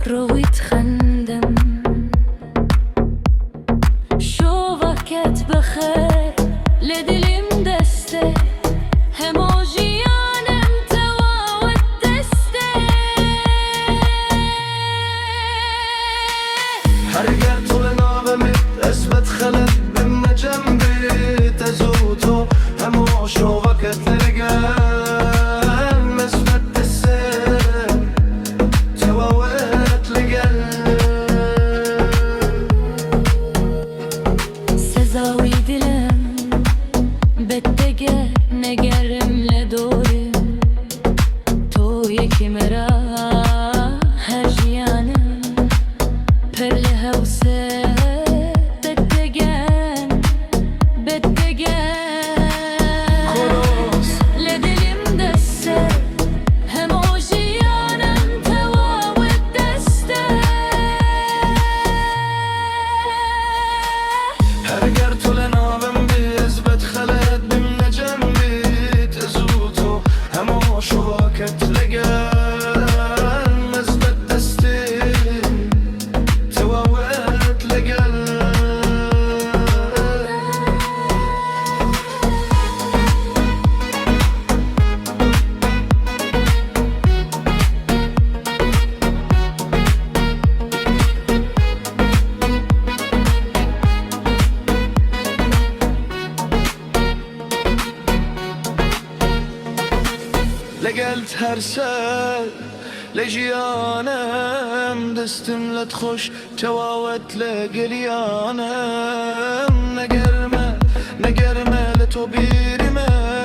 رو يتخندم شو وقت بخير لدلي مدسته هموجيانم توا والدسته هرگر طول نابمت اثبت خلت بمنا جنبي تزوتو همو شو وقت لرقال مثبت السر تواوت لقل سزاوي دلم بتگه نگرم لدورم تو یکی مرا هر جیانم پر لحوسه بتگن خلاص لدلم دسته هموجیانم توا والدسته هرگر طول نابم بيثبت خلت بمنا جنبي تزوتو همو شو وقت لقال مثبت دستي تواوت لقل لقلت هرسل لجيانم دستم لتخش تواوت لقليانم نقرمه لتو بيرمه